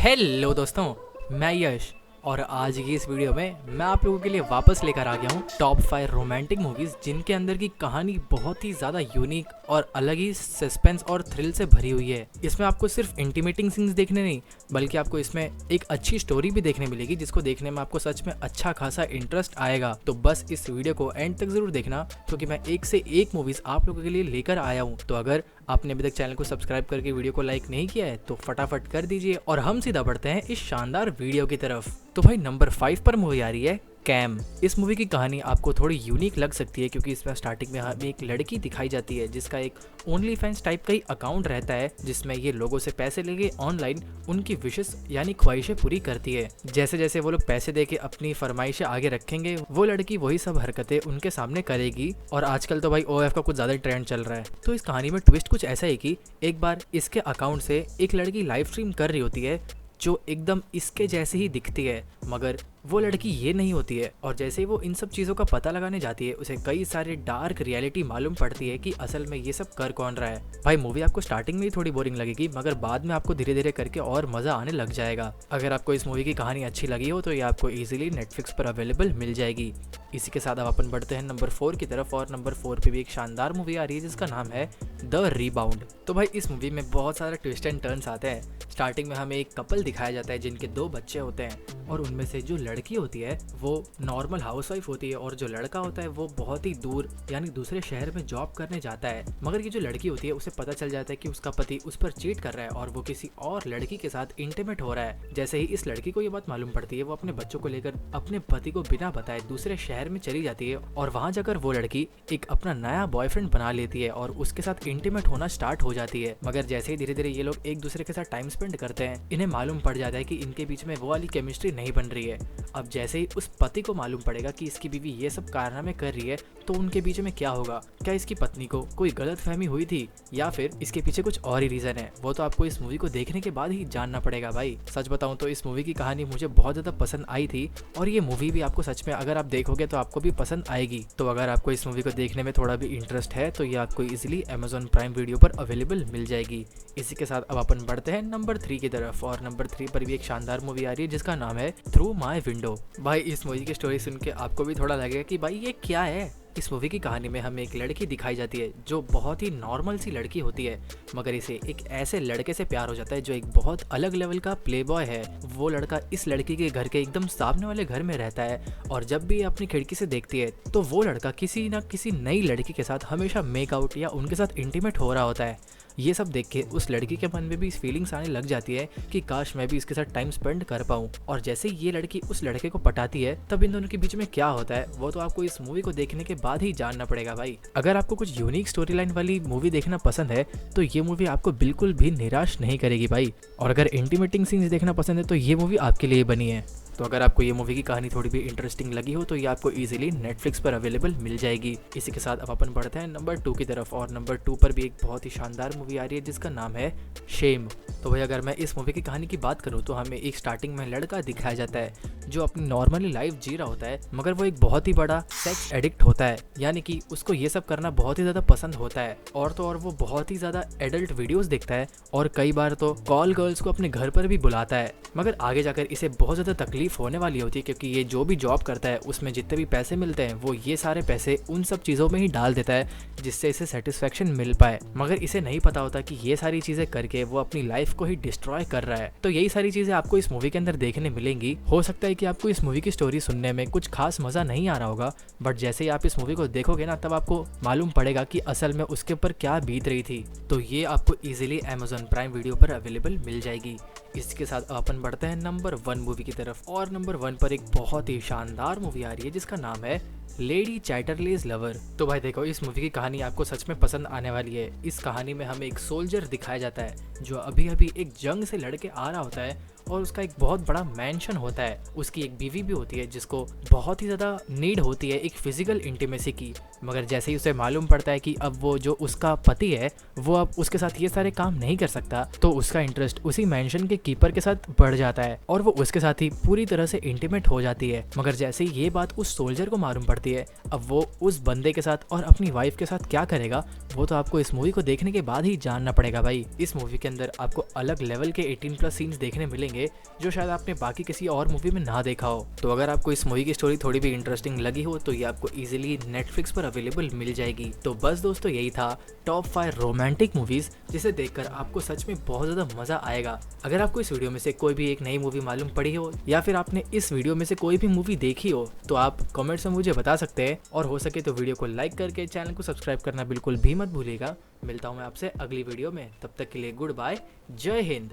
Hello दोस्तों, मैं यश और आज की इस वीडियो में मैं आप लोगों के लिए वापस लेकर आ गया हूँ टॉप 5 रोमांटिक मूवीज जिनके अंदर की कहानी बहुत ही ज़्यादा यूनिक और अलग ही सस्पेंस और थ्रिल से भरी हुई है। इसमें आपको सिर्फ इंटीमेटिंग सीन्स देखने नहीं बल्कि आपको इसमें एक अच्छी स्टोरी भी देखने मिलेगी जिसको देखने में आपको सच में अच्छा खासा इंटरेस्ट आएगा। तो बस इस वीडियो को एंड तक जरूर देखना क्योंकि मैं एक से एक मूवीज आप लोगों के लिए लेकर आया हूँ। तो अगर आपने अभी तक चैनल को सब्सक्राइब करके वीडियो को लाइक नहीं किया है तो फटाफट कर दीजिए और हम सीधा बढ़ते हैं इस शानदार वीडियो की तरफ। तो भाई नंबर 5 पर मूवी आ रही है कैम। इस मूवी की कहानी आपको थोड़ी यूनिक लग सकती है क्योंकि इसमें स्टार्टिंग में हमें एक लड़की दिखाई जाती है जिसका एक ओनली फैंस टाइप का ही अकाउंट रहता है जिसमें ये लोगों से पैसे लेके ऑनलाइन उनकी विशेष यानी ख्वाहिशें पूरी करती है। जैसे जैसे वो लोग पैसे देके अपनी फरमाइशें आगे रखेंगे वो लड़की वही सब हरकतें उनके सामने करेगी। और आजकल तो भाई OF का कुछ ज्यादा ट्रेंड चल रहा है। तो इस कहानी में ट्विस्ट कुछ ऐसा है कि एक बार इसके अकाउंट से एक लड़की लाइव स्ट्रीम कर रही होती है जो एकदम इसके जैसे ही दिखती है, मगर वो लड़की ये नहीं होती है। और जैसे ही वो इन सब चीज़ों का पता लगाने जाती है उसे कई सारे डार्क रियलिटी मालूम पड़ती है कि असल में ये सब कर कौन रहा है। भाई मूवी आपको स्टार्टिंग में ही थोड़ी बोरिंग लगेगी मगर बाद में आपको धीरे धीरे करके और मज़ा आने लग जाएगा। अगर आपको इस मूवी की कहानी अच्छी लगी हो तो ये आपको ईजिली नेटफ्लिक्स पर अवेलेबल मिल जाएगी। इसी के साथ अब अपन बढ़ते हैं नंबर 4 की तरफ और नंबर 4 पे भी एक शानदार मूवी आ रही है जिसका नाम है द रीबाउंड। तो भाई इस मूवी में बहुत सारे ट्विस्ट एंड टर्न्स आते हैं। स्टार्टिंग में हमें एक कपल दिखाया जाता है जिनके 2 बच्चे होते हैं और उनमें से जो लड़की होती है वो नॉर्मल हाउसवाइफ होती है और जो लड़का होता है वो बहुत ही दूर यानी दूसरे शहर में जॉब करने जाता है। मगर ये जो लड़की होती है उसे पता चल जाता है कि उसका पति उस पर चीट कर रहा है और वो किसी और लड़की के साथ इंटीमेट हो रहा है। जैसे ही इस लड़की को ये बात मालूम पड़ती है वो अपने बच्चों को लेकर अपने पति को बिना बताए दूसरे शहर में चली जाती है और वहाँ जाकर वो लड़की एक अपना नया बॉयफ्रेंड बना लेती है और उसके साथ इंटीमेट होना स्टार्ट हो जाती है। मगर जैसे ही धीरे धीरे ये लोग एक दूसरे के साथ टाइम स्पेंड करते हैं इन्हें मालूम पड़ जाता है कि इनके बीच में वो वाली केमिस्ट्री नहीं बन रही है। अब जैसे ही उस पति को मालूम पड़ेगा कि इसकी बीवी ये सब कारनामे कर रही है तो उनके बीच में क्या होगा। क्या इसकी पत्नी को कोई गलत फहमी हुई थी या फिर इसके पीछे कुछ और ही रीजन है, वो तो आपको इस मूवी को देखने के बाद ही जानना पड़ेगा। भाई सच बताऊं तो इस मूवी की कहानी मुझे बहुत ज्यादा पसंद आई थी और ये मूवी भी आपको सच में अगर आप देखोगे तो आपको भी पसंद आएगी। तो अगर आपको इस मूवी को देखने में थोड़ा भी इंटरेस्ट है तो ये आपको इजिली Amazon प्राइम वीडियो पर अवेलेबल मिल जाएगी। इसी के साथ अब अपन बढ़ते हैं नंबर 3 की तरफ और नंबर 3 पर भी एक शानदार मूवी आ रही है जिसका नाम है थ्रू माई विंडो। भाई इस मूवी की स्टोरी सुन के आपको भी थोड़ा लगेगा कि भाई ये क्या है। इस मूवी की कहानी में हमें एक लड़की दिखाई जाती है जो बहुत ही नॉर्मल सी लड़की होती है मगर इसे एक ऐसे लड़के से प्यार हो जाता है जो एक बहुत अलग लेवल का प्लेबॉय है। वो लड़का इस लड़की के घर के एकदम सामने वाले घर में रहता है और जब भी अपनी खिड़की से देखती है तो वो लड़का किसी न किसी नई लड़की के साथ हमेशा मेकआउट या उनके साथ इंटीमेट हो रहा होता है। ये सब देख के उस लड़की के मन में भी इस फीलिंग्स आने लग जाती है कि काश मैं भी इसके साथ टाइम स्पेंड कर पाऊँ। और जैसे ही ये लड़की उस लड़के को पटाती है तब इन दोनों के बीच में क्या होता है वो तो आपको इस मूवी को देखने के बाद ही जानना पड़ेगा। भाई अगर आपको कुछ यूनिक स्टोरी लाइन वाली मूवी देखना पसंद है तो ये मूवी आपको बिल्कुल भी निराश नहीं करेगी भाई। और अगर इंटीमेटिंग सीन्स देखना पसंद है तो ये मूवी आपके लिए बनी है। तो अगर आपको ये मूवी की कहानी थोड़ी भी इंटरेस्टिंग लगी हो तो ये आपको इजीली नेटफ्लिक्स पर अवेलेबल मिल जाएगी। इसी के साथ अब अपन बढ़ते हैं नंबर 2 की तरफ और नंबर 2 पर भी एक बहुत ही शानदार मूवी आ रही है जिसका नाम है शेम। तो भाई अगर मैं इस मूवी की कहानी की बात करूँ तो हमें एक स्टार्टिंग में लड़का दिखाया जाता है जो अपनी नॉर्मली लाइफ जी रहा होता है मगर वो एक बहुत ही बड़ा सेक्स एडिक्ट होता है यानी कि उसको ये सब करना बहुत ही ज़्यादा पसंद होता है। और तो और वो बहुत ही ज़्यादा एडल्ट वीडियोस देखता है और कई बार तो कॉल गर्ल्स को अपने घर पर भी बुलाता है। मगर आगे जाकर इसे बहुत ज़्यादा तकलीफ होने वाली होती है क्योंकि ये जो भी जॉब करता है उसमें जितने भी पैसे मिलते हैं वो ये सारे पैसे उन सब चीज़ों में ही डाल देता है जिससे इसे सेटिस्फेक्शन मिल पाए। मगर इसे नहीं पता होता कि ये सारी चीज़ें करके वो अपनी लाइफ को ही डिस्ट्रॉय कर रहा है। तो यही सारी चीज़ें आपको इस मूवी के अंदर देखने मिलेंगी। हो सकता है कि आपको इस मूवी की स्टोरी सुनने में कुछ खास मज़ा नहीं आ रहा होगा बट जैसे ही आप इस मूवी को देखोगे ना तब आपको मालूम पड़ेगा कि असल में उसके ऊपर क्या बीत रही थी। तो ये आपको इजीली Amazon प्राइम वीडियो पर अवेलेबल मिल जाएगी। इसके साथ अपन बढ़ते हैं नंबर 1 मूवी की तरफ और नंबर 1 पर एक बहुत ही शानदार मूवी आ रही है जिसका नाम है लेडी चैटरलेज लवर। तो भाई देखो इस मूवी की कहानी आपको सच में पसंद आने वाली है। इस कहानी में हमें एक सोल्जर दिखाया जाता है जो अभी अभी एक जंग से लड़के आ रहा होता है और उसका एक बहुत बड़ा मैंशन होता है। उसकी एक बीवी भी होती है जिसको बहुत ही ज़्यादा नीड होती है एक फिजिकल इंटीमेसी की। मगर जैसे ही उसे मालूम पड़ता है कि अब वो जो उसका पति है वो अब उसके साथ ये सारे काम नहीं कर सकता तो उसका इंटरेस्ट उसी मैंशन के कीपर के साथ बढ़ जाता है और वो उसके साथ ही पूरी तरह से इंटीमेट हो जाती है। मगर जैसे ही ये बात उस सोल्जर को मालूम पड़ती मारती है। अब वो उस बंदे के साथ और अपनी वाइफ के साथ क्या करेगा वो तो आपको इस मूवी को देखने के बाद ही जानना पड़ेगा भाई। इस मूवी के अंदर आपको अलग लेवल के 18+ सीन्स देखने मिलेंगे जो शायद आपने बाकी किसी और मूवी में ना देखा हो। तो अगर आपको इस मूवी की स्टोरी थोड़ी भी इंटरेस्टिंग लगी हो तो ये आपको इजीली नेटफ्लिक्स पर अवेलेबल मिल जाएगी। तो बस दोस्तों यही था टॉप 5 रोमांटिक मूवीज जिसे देखकर आपको सच में बहुत ज्यादा मजा आएगा। अगर आपको इस वीडियो में से कोई भी एक नई मूवी मालूम पड़ी हो या फिर आपने इस वीडियो में से कोई भी मूवी देखी हो तो आप कमेंट्स में मुझे बता सकते हैं, और हो सके तो वीडियो को लाइक करके चैनल को सब्सक्राइब करना बिल्कुल भी मत भूलिएगा। मिलता हूँ मैं आपसे अगली वीडियो में, तब तक के लिए गुड बाय, जय हिंद।